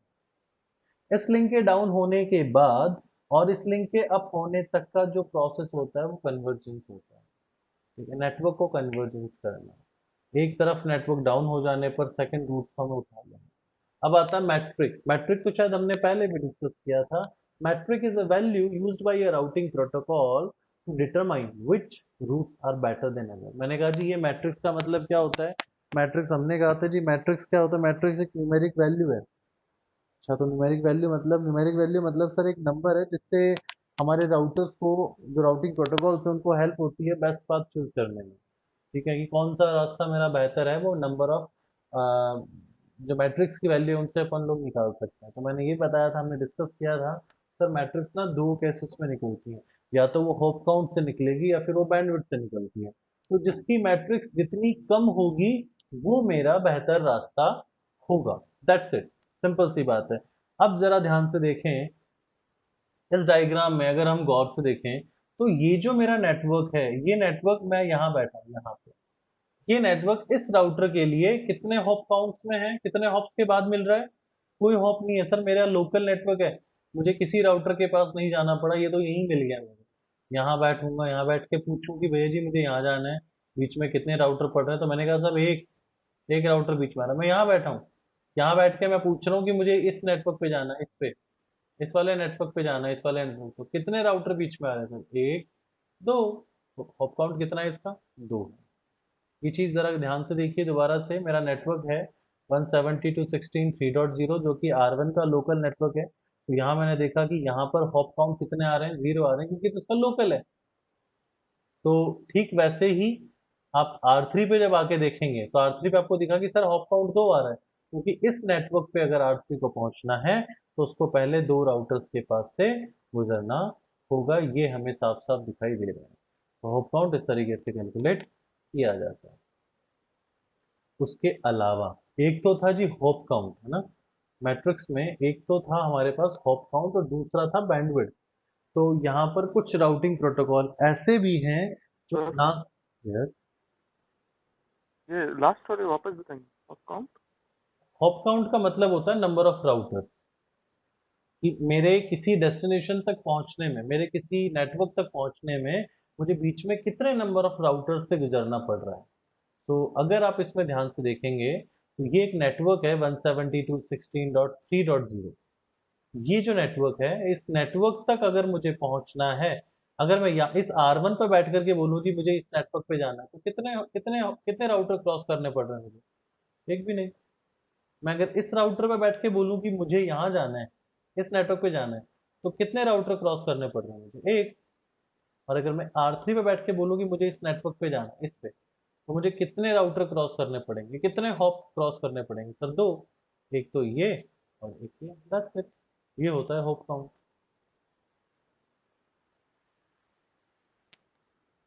इस लिंक के डाउन होने के बाद और इस लिंक के अप होने तक का जो प्रोसेस होता है वो कन्वर्जेंस होता है। ठीक है, नेटवर्क को कन्वर्जेंस करना। एक तरफ नेटवर्क डाउन हो जाने पर सेकंड रूट्स को हमें उठा लेना। अब आता है मैट्रिक। मैट्रिक तो शायद हमने पहले भी डिस्कस किया था। Metric is a value used by a routing protocol to determine which routes are better than other. मैंने कहा जी ये मैट्रिक्स का मतलब क्या होता है। मैट्रिक्स हमने कहा था जी मैट्रिक्स क्या होता है, मैट्रिक्स एक न्यूमेरिक वैल्यू है। अच्छा, तो न्यूमेरिक वैल्यू मतलब सर एक नंबर है जिससे हमारे राउटर्स को, जो राउटिंग प्रोटोकॉल्स हैं उनको हेल्प होती है बेस्ट पाथ चूज करने में। ठीक है, कि कौन सा रास्ता मेरा बेहतर है, वो नंबर ऑफ जो मैट्रिक्स की वैल्यू है उनसे अपन लोग निकाल सकते हैं। तो मैंने ये बताया था, हमने डिस्कस किया था सर मैट्रिक्स ना दो केसेस में निकलती है। या तो वो होप काउंट से निकलेगी या फिर वो बैंडविड्थ से निकलती है। तो जिसकी मैट्रिक्स जितनी कम होगी वो मेरा बेहतर रास्ता होगा। दैट्स इट, सिंपल सी बात है। अब जरा ध्यान से देखें, इस डायग्राम में अगर हम गौर से देखें तो ये जो मेरा नेटवर्क है, ये नेटवर्क मैं यहाँ बैठा हूँ यहाँ पे, ये नेटवर्क इस राउटर के लिए कितने हॉप काउंट्स में है, कितने हॉप्स के बाद मिल रहा है। कोई हॉप नहीं है सर, मेरा लोकल नेटवर्क है। मुझे किसी राउटर के पास नहीं जाना पड़ा, ये तो यहीं मिल गया मुझे। यहाँ बैठूंगा, यहाँ बैठ के पूछूं कि भैया जी मुझे यहाँ जाना है, बीच में कितने राउटर पड़ रहे हैं, तो मैंने कहा साहब एक एक राउटर बीच में आ रहा है, मैं यहाँ बैठा हूँ। यहाँ बैठ के मैं पूछ रहा हूँ कि मुझे इस नेटवर्क पे जाना है, इस पे, इस वाले नेटवर्क पे जाना है, इस वाले नेटवर्क पे। कितने राउटर बीच में आ रहे हैं सर, एक, दो। हॉप काउंट कितना है इसका, दो। ये चीज जरा ध्यान से देखिए दोबारा से। मेरा नेटवर्क है 172.16.3.0 जो कि R1 का लोकल नेटवर्क है। तो यहाँ मैंने देखा कि यहाँ पर हॉप काउंट कितने आ रहे हैं, 0 आ रहे हैं, क्योंकि तो उसका लोकल है। तो ठीक वैसे ही आप R3 पे जब आके देखेंगे तो R3 पे आपको दिखा कि सर हॉप काउंट 2 आ रहा है, क्योंकि इस नेटवर्क पे अगर R3 को पहुंचना है तो उसको पहले दो राउटर्स के पास से गुजरना होगा। ये हमें साफ साफ दिखाई दे रहा है। तो हॉप काउंट इस तरीके से कैलकुलेट किया जाता है। उसके अलावा एक तो था जी होप काउंट, है ना, मैट्रिक्स में। एक तो था हमारे पास होप काउंट और दूसरा था बैंडविड्थ। तो यहाँ पर कुछ राउटिंग प्रोटोकॉल ऐसे भी हैं जो ना, यस, ये लास्ट वाले वापस बताएंगे, अकाउंट। होप काउंट का मतलब होता है नंबर ऑफ राउटर्स, कि मेरे किसी डेस्टिनेशन तक पहुंचने में, मेरे किसी नेटवर्क तक पहुंचने में मुझे बीच में कितने नंबर ऑफ राउटर्स से गुजरना पड़ रहा है। तो अगर आप इसमें ध्यान से देखेंगे तो ये एक नेटवर्क है 172.16.3.0। ये जो नेटवर्क है, इस नेटवर्क तक अगर मुझे पहुंचना है अगर मैं यहाँ इस R1 पर बैठ करके बोलूँ कि मुझे इस नेटवर्क पे जाना है, तो कितने कितने कितने राउटर क्रॉस करने पड़ रहे हैं मुझे? एक भी नहीं। मैं अगर इस राउटर पे बैठ के बोलूँ कि मुझे यहाँ जाना है, इस नेटवर्क पे जाना है, तो कितने राउटर क्रॉस करने पड़ रहे हैं मुझे? एक। और अगर मैं R3 पे बैठ के बोलूँ कि मुझे इस नेटवर्क पे जाना है, इस पे, तो मुझे कितने राउटर क्रॉस करने पड़ेंगे, कितने हॉप क्रॉस करने पड़ेंगे सर? दो। एक तो ये और एक ये, दैट्स इट। ये होता है हॉप काउंट।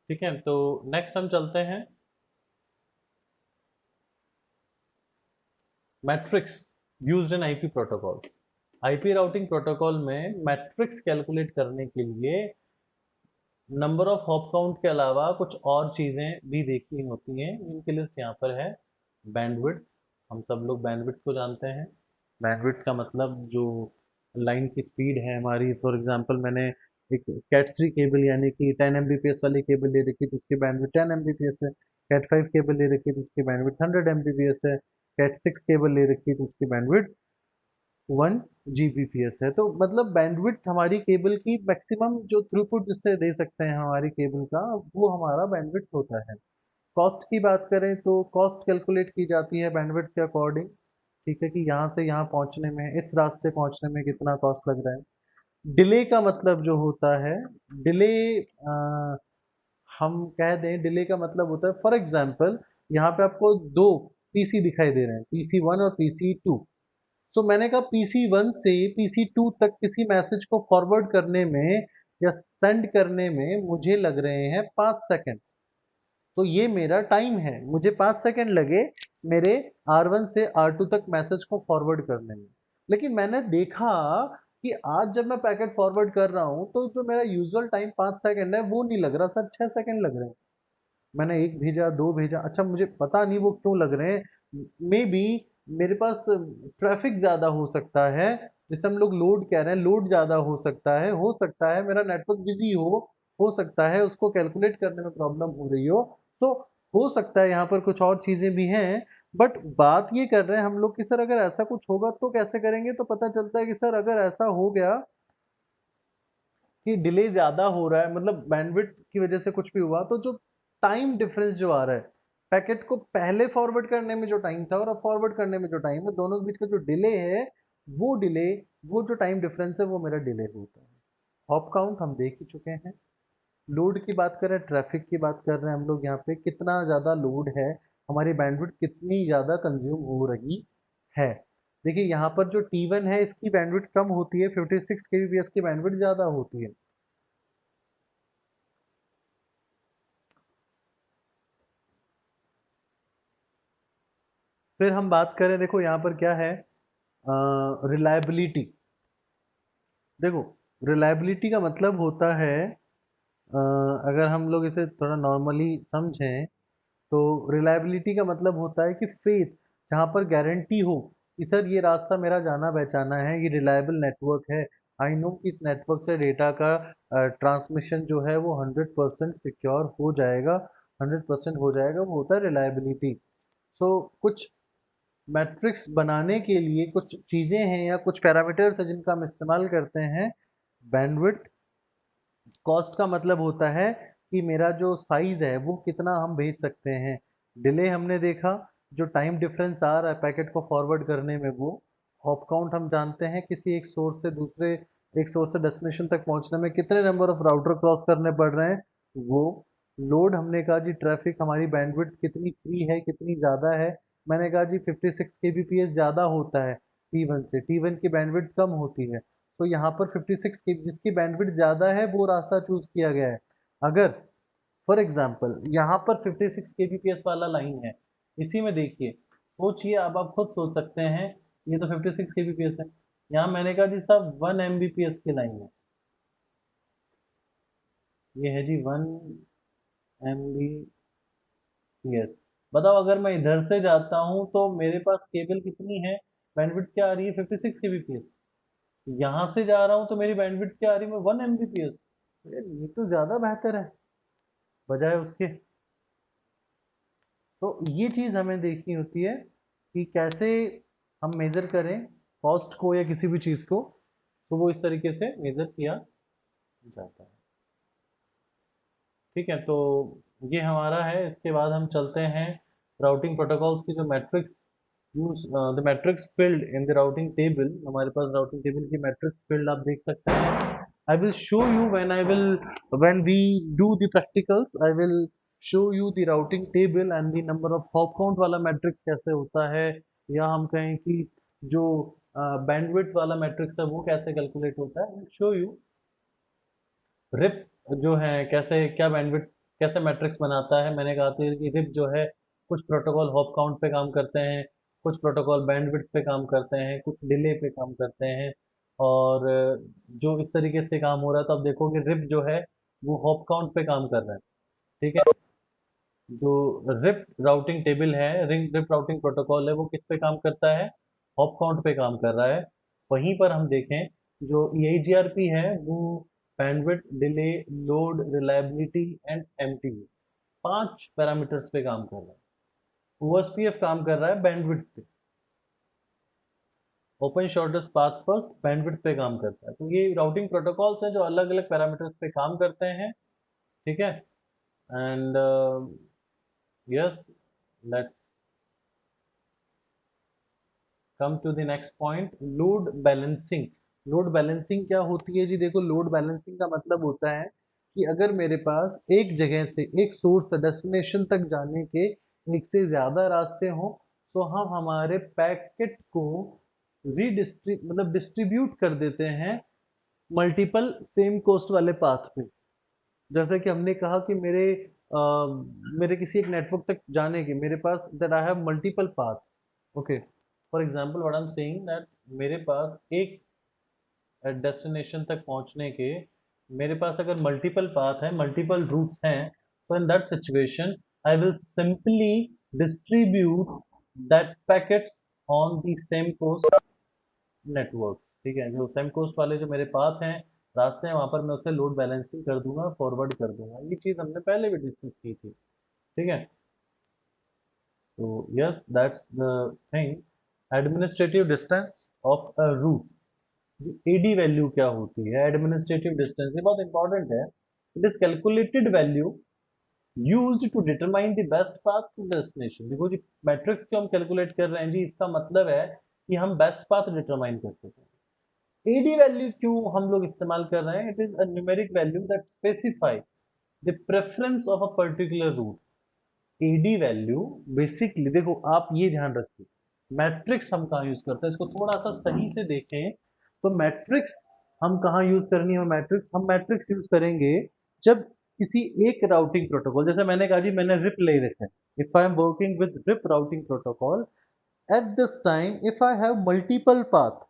ठीक है, तो नेक्स्ट हम चलते हैं matrix used in IP protocol. IP routing protocol में मैट्रिक्स कैलकुलेट करने के लिए नंबर ऑफ हॉप काउंट के अलावा कुछ और चीज़ें भी देखनी होती हैं, जिनकी लिस्ट यहाँ पर है। बैंडविड्थ, हम सब लोग बैंडविड्थ को जानते हैं। बैंडविड्थ का मतलब जो लाइन की स्पीड है हमारी, फॉर एग्जांपल मैंने एक कैट 3 केबल यानी कि 10 एमबीपीएस वाली केबल ले रखी तो उसकी बैंडविड्थ 10 एमबीपीएस है। कैट 5 केबल ले रखी तो उसकी बैंडविड्थ 100 एमबीपीएस है। कैट 6 केबल ले रखी तो उसकी बैंडविड्थ 1 जीबीपीएस है। तो मतलब बैंडविड्थ हमारी केबल की मैक्सिमम जो थ्रूपुट जिससे दे सकते हैं हमारी केबल का, वो हमारा बैंडविड्थ होता है। कॉस्ट की बात करें तो कॉस्ट कैलकुलेट की जाती है बैंडविड्थ के अकॉर्डिंग। ठीक है कि यहाँ से यहाँ पहुँचने में, इस रास्ते पहुँचने में कितना कॉस्ट लग रहा है। डिले का मतलब जो होता है, डिले हम कह दें, डिले का मतलब होता है, फॉर एग्जांपल यहाँ पे आपको दो पीसी दिखाई दे रहे हैं, PC1 और PC2। तो मैंने कहा PC1 से PC2 तक किसी मैसेज को फॉरवर्ड करने में या सेंड करने में मुझे लग रहे हैं 5 सेकंड। तो ये मेरा टाइम है, मुझे 5 सेकंड लगे मेरे R1 से R2 तक मैसेज को फॉरवर्ड करने में। लेकिन मैंने देखा कि आज जब मैं पैकेट फॉरवर्ड कर रहा हूँ तो जो मेरा यूजुअल टाइम 5 सेकंड है वो नहीं लग रहा सर, 6 सेकंड लग रहे हैं। मैंने एक भेजा, दो भेजा, अच्छा मुझे पता नहीं वो क्यों लग रहे हैं। मे बी मेरे पास ट्रैफिक ज़्यादा हो सकता है, जैसे हम लोग लोड कह रहे हैं, लोड ज़्यादा हो सकता है मेरा नेटवर्क बिजी हो सकता है उसको कैलकुलेट करने में प्रॉब्लम हो रही हो। तो हो सकता है यहाँ पर कुछ और चीज़ें भी हैं। बट बात ये कर रहे हैं हम लोग कि सर अगर ऐसा कुछ होगा तो कैसे करेंगे, तो पता चलता है कि सर अगर ऐसा हो गया कि डिले ज़्यादा हो रहा है, मतलब बैंडविड्थ की वजह से कुछ भी हुआ, तो जो टाइम डिफरेंस जो आ रहा है, पैकेट को पहले फॉरवर्ड करने में जो टाइम था और अब फॉरवर्ड करने में जो टाइम है, दोनों के बीच का जो डिले है, वो डिले, वो जो टाइम डिफरेंस है वो मेरा डिले होता है। हॉप काउंट हम देख ही चुके हैं। लोड की बात करें, ट्रैफिक की बात कर रहे हैं हम लोग यहाँ पे, कितना ज़्यादा लोड है, हमारी बैंडविड्थ कितनी ज़्यादा कंज्यूम हो रही है। देखिए यहाँ पर जो T1 है इसकी बैंडविड्थ कम होती है, 56 kbps की बैंडविड्थ ज़्यादा होती है। फिर हम बात करें, देखो यहाँ पर क्या है, रिलायबिलिटी। देखो रिलायबिलिटी का मतलब होता है, अगर हम लोग इसे थोड़ा नॉर्मली समझें तो रिलायबिलिटी का मतलब होता है कि फेथ, जहाँ पर गारंटी हो कि सर ये रास्ता मेरा जाना पहचाना है, ये रिलायबल नेटवर्क है, आई नो कि इस नेटवर्क से डेटा का ट्रांसमिशन जो है वो 100% सिक्योर हो जाएगा, 100% हो जाएगा, वो होता है रिलायबिलिटी। सो कुछ मैट्रिक्स बनाने के लिए कुछ चीज़ें हैं या कुछ पैरामीटर्स हैं जिनका हम इस्तेमाल करते हैं। बैंडविड्थ, कॉस्ट का मतलब होता है कि मेरा जो साइज़ है वो कितना हम भेज सकते हैं। डिले हमने देखा, जो टाइम डिफरेंस आ रहा है पैकेट को फॉरवर्ड करने में वो। हॉप काउंट हम जानते हैं, किसी एक सोर्स से दूसरे, एक सोर्स से डेस्टिनेशन तक पहुंचने में कितने नंबर ऑफ राउटर क्रॉस करने पड़ रहे हैं वो। लोड हमने कहा जी, ट्रैफिक, हमारी बैंडविड्थ कितनी फ्री है, कितनी ज़्यादा है। मैंने कहा जी 56 kbps ज़्यादा होता है T1 से, T1 की बैंडविड्थ कम होती है। तो यहाँ पर 56 की जिसकी बैंडविड्थ ज़्यादा है वो रास्ता चूज किया गया है। अगर फॉर एग्जांपल यहाँ पर 56 kbps वाला लाइन है, इसी में देखिए, सोचिए, अब आप खुद सोच सकते हैं, ये तो 56 kbps है, यहाँ मैंने कहा जी साहब 1 mbps की लाइन है, ये है जी 1 mbps। बताओ अगर मैं इधर से जाता हूँ तो मेरे पास केबल कितनी है, बैंडविड्थ क्या आ रही है, 56 kbps। यहाँ से जा रहा हूँ तो मेरी बैंडविड्थ क्या आ रही है, 1 mbps। ये तो ज़्यादा बेहतर है बजाय उसके। तो ये चीज़ हमें देखनी होती है कि कैसे हम मेज़र करें कॉस्ट को या किसी भी चीज़ को, तो वो इस तरीके से मेज़र किया जाता है। ठीक है, तो ये हमारा है। इसके बाद हम चलते हैं राउटिंग प्रोटोकॉल्स की जो metrics use the metrics field in the routing table. हमारे पास राउटिंग टेबल की मैट्रिक्स फील्ड आप देख सकते हैं। I will show you when we do the practicals, I will show you the routing table and the number of hop count वाला metrics कैसे होता है, या हम कहें कि जो बैंडविड्थ वाला मैट्रिक्स है वो कैसे कैलकुलेट होता है। शो यू रिप जो है कैसे, क्या बैंडविड्थ कैसे मैट्रिक्स बनाता है। मैंने कहा था कि रिप जो है कुछ प्रोटोकॉल हॉप काउंट पे काम करते हैं, कुछ प्रोटोकॉल बैंडविड्थ पे काम करते हैं, कुछ डिले पे काम करते हैं। और जो इस तरीके से काम हो रहा है, तो आप देखोगे रिप जो है वो हॉप काउंट पे काम कर रहा है। ठीक है, जो रिप राउटिंग टेबल है, रिप राउटिंग प्रोटोकॉल है, वो किस पे काम करता है, हॉप काउंट पे काम कर रहा है। वहीं पर हम देखें जो EIGRP है वो bandwidth, delay, load, reliability and MTU 5 parameters पे काम कर रहा है। OSPF काम कर रहा है बैंडविड्थ पे, open shortest path first bandwidth पे काम करता है। तो ये राउटिंग प्रोटोकॉल्स हैं जो अलग अलग पैरामीटर्स पे काम करते हैं। ठीक है, and yes, let's come to the next point, load balancing. Load balancing क्या होती है जी? देखो, लोड बैलेंसिंग का मतलब होता है कि अगर मेरे पास एक जगह से, एक सोर्स से डेस्टिनेशन तक जाने के एक से ज़्यादा रास्ते हों, तो हम हमारे पैकेट को डिस्ट्रीब्यूट कर देते हैं मल्टीपल सेम कोस्ट वाले पाथ पे। जैसे कि हमने कहा कि मेरे किसी एक नेटवर्क तक जाने के मेरे पास that I have multiple path. Okay, for example what I am saying that मेरे पास एक डेस्टिनेशन तक पहुंचने के मेरे पास अगर मल्टीपल पाथ है, मल्टीपल रूट्स हैं, तो in that situation I will simply distribute that packets on the same cost network. ठीक है, जो सेम कोस्ट वाले जो मेरे पाथ हैं, रास्ते हैं, वहां पर मैं उसे लोड बैलेंसिंग कर दूंगा, फॉरवर्ड कर दूंगा। ये चीज हमने पहले भी डिस्कस की थी। ठीक है, तो yes, that's the thing. Administrative distance of a route. AD value क्या होती है? एडमिनिस्ट्रेटिव डिस्टेंस, ये बहुत इंपॉर्टेंट है। It is calculated value used to determine the best path to destination. देखो जी, मैट्रिक्स क्यों हम कैलकुलेट कर रहे हैं जी? इसका मतलब है कि हम बेस्ट पाथ डिटरमाइन कर सकें। एडी वैल्यू क्यों हम लोग इस्तेमाल कर रहे हैं? It is a numeric value that specify the preference of a particular route. AD value basically, देखो आप ये ध्यान रखिए, मैट्रिक्स हम कहाँ यूज करते हैं, इसको थोड़ा सा सही से देखें। तो मैट्रिक्स हम कहाँ यूज करनी है? मैट्रिक्स यूज करेंगे जब किसी एक राउटिंग प्रोटोकॉल, जैसे मैंने कहा जी मैंने रिप ले रखा है, if I am working with RIP routing protocol, at this time if I have multiple path,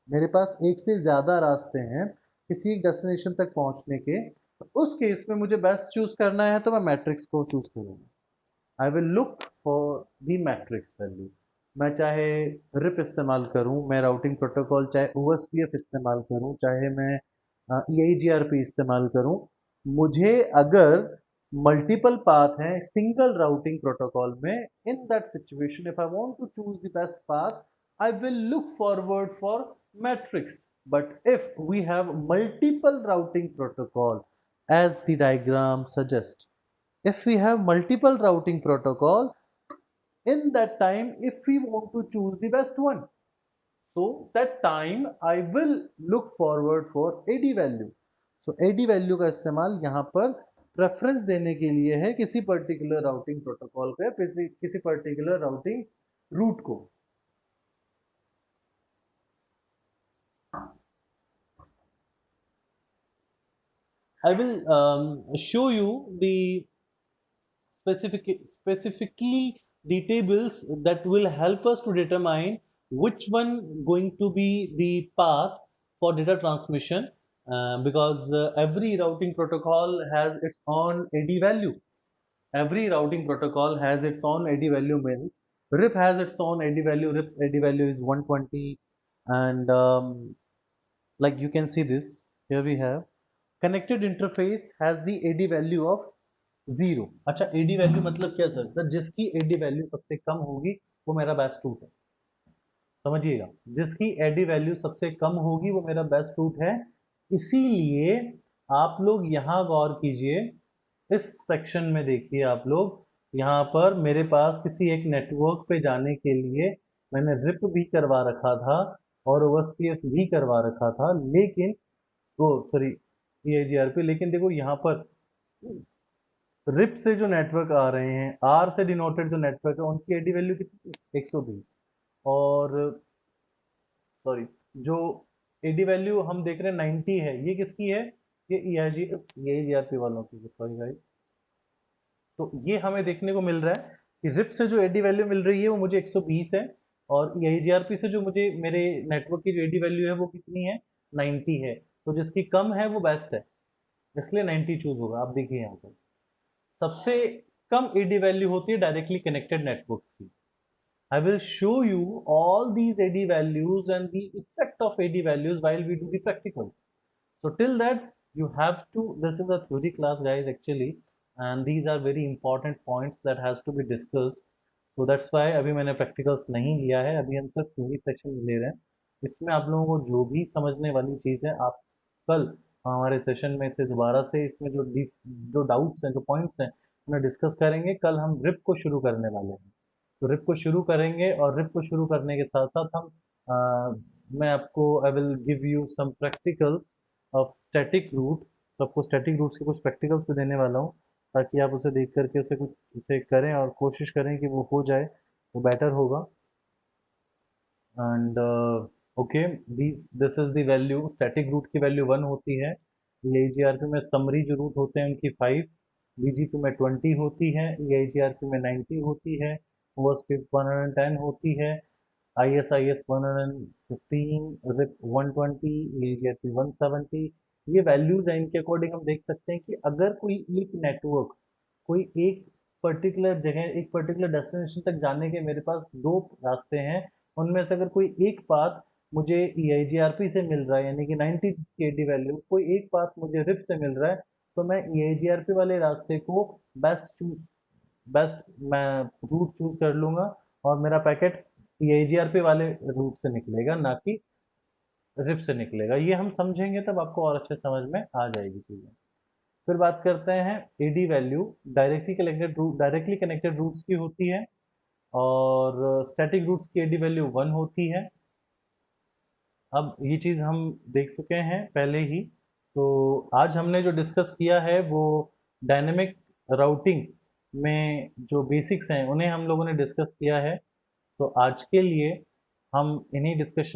मेरे पास एक से ज़्यादा रास्ते हैं किसी एक डेस्टिनेशन तक पहुंचने के, तो उस केस में मुझे बेस्ट चूज करना है तो मैं मैट्रिक्स को चूज करूंगा। I will look for the matrix value. मैं चाहे रिप इस्तेमाल करूं, मैं राउटिंग प्रोटोकॉल चाहे OSPF इस्तेमाल करूं, चाहे मैं EIGRP इस्तेमाल करूं, मुझे अगर मल्टीपल पाथ है सिंगल राउटिंग प्रोटोकॉल में, in that situation if I want to choose the best path, I will look forward for matrix. But if we have multiple routing protocol, as the diagram suggests, if we have multiple routing protocol, in that time, if we want to choose the best one, so that time I will look forward for AD value. So AD value का इस्तेमाल यहाँ पर preference देने के लिए है किसी particular routing protocol पे, किसी पर्टिकुलर राउटिंग रूट को। I will show you the specifically the tables that will help us to determine which one going to be the path for data transmission, because every routing protocol has its own AD value. Every routing protocol has its own AD value, means RIP has its own AD value. RIP AD value is 120, and like you can see this, here we have connected interface has the AD value of 0। अच्छा, AD value मतलब क्या sir? Sir जिसकी AD value सबसे कम होगी वो मेरा best route है। समझिएगा, जिसकी AD वैल्यू सबसे कम होगी वो मेरा बेस्ट रूट है। इसीलिए आप लोग यहाँ गौर कीजिए इस सेक्शन में देखिए आप लोग, यहाँ पर मेरे पास किसी एक नेटवर्क पे जाने के लिए मैंने रिप भी करवा रखा था और ओएसपीएफ भी करवा रखा था, लेकिन वो सॉरी EIGRP, लेकिन देखो यहाँ पर रिप से जो नेटवर्क आ रहे हैं, आर से डिनोटेड जो नेटवर्क है, उनकी एडी वैल्यू कितनी, 120। और सॉरी, जो एडी वैल्यू हम देख रहे हैं 90 है, ये किसकी है, ये EIGRP वालों की, सॉरी गाइस। तो ये हमें देखने को मिल रहा है कि रिप से जो एडी वैल्यू मिल रही है वो मुझे 120 है, और EIGRP से जो मुझे मेरे नेटवर्क की जो एडी वैल्यू है वो कितनी है, 90 है। तो जिसकी कम है वो बेस्ट है, इसलिए 90 चूज होगा। आप देखिए यहाँ पर सबसे कम एडी वैल्यू होती है डायरेक्टली कनेक्टेड नेटवर्क्स की। I will show you all these AD values and the effect of AD values while we do the practicals. So till that you have to, this is a theory class guys actually, and these are very important points that has to be discussed. So that's why अभी मैंने practicals नहीं लिया है, अभी हम सिर्फ theory section ले रहे हैं। इसमें आप लोगों को जो भी समझने वाली चीज़ है, आप कल हमारे सेशन में से दोबारा से इसमें जो डाउट्स हैं, जो पॉइंट्स हैं, उन्हें डिस्कस करेंगे। कल हम रिप को शुरू करने वाले हैं, तो रिप को शुरू करेंगे, और रिप को शुरू करने के साथ साथ हम मैं आपको I will give you some practicals of static route. तो आपको स्टैटिक रूट्स के कुछ प्रैक्टिकल्स भी देने वाला हूँ, ताकि आप उसे देख करके उसे करें और कोशिश करें कि वो हो जाए, वो बेटर होगा। And okay, this is the value, static route की वैल्यू 1 होती है। EIGRP में समरी जो रूट होते हैं उनकी 5, BGP में 20 होती है, EIGRP में 90 होती है, OSPF 110 होती है, ISIS 115, RIP 120, EIGRP 170। ये वैल्यूज हैं, इनके अकॉर्डिंग हम देख सकते हैं कि अगर कोई एक नेटवर्क, कोई एक पर्टिकुलर जगह, एक पर्टिकुलर डेस्टिनेशन तक जाने के मेरे पास दो रास्ते हैं, उनमें से अगर कोई एक पाथ मुझे EIGRP से मिल रहा है, यानी कि 90 की एडी वैल्यू, कोई एक पाथ मुझे रिप से मिल रहा है, तो मैं EIGRP वाले रास्ते को बेस्ट मैं रूट चूज कर लूंगा, और मेरा पैकेट EIGRP वाले रूट से निकलेगा, ना कि रिप से निकलेगा। ये हम समझेंगे तब आपको और अच्छे समझ में आ जाएगी चीजें। फिर बात करते हैं AD value directly connected routes की होती है, और स्टैटिक रूट्स की एडी वैल्यू 1 होती है। अब ये चीज़ हम देख चुके हैं पहले ही। तो आज हमने जो डिस्कस किया है वो डायनेमिक राउटिंग में जो बेसिक्स हैं उन्हें हम लोगों ने डिस्कस किया है। तो आज के लिए हम इन्हीं डिस्कशन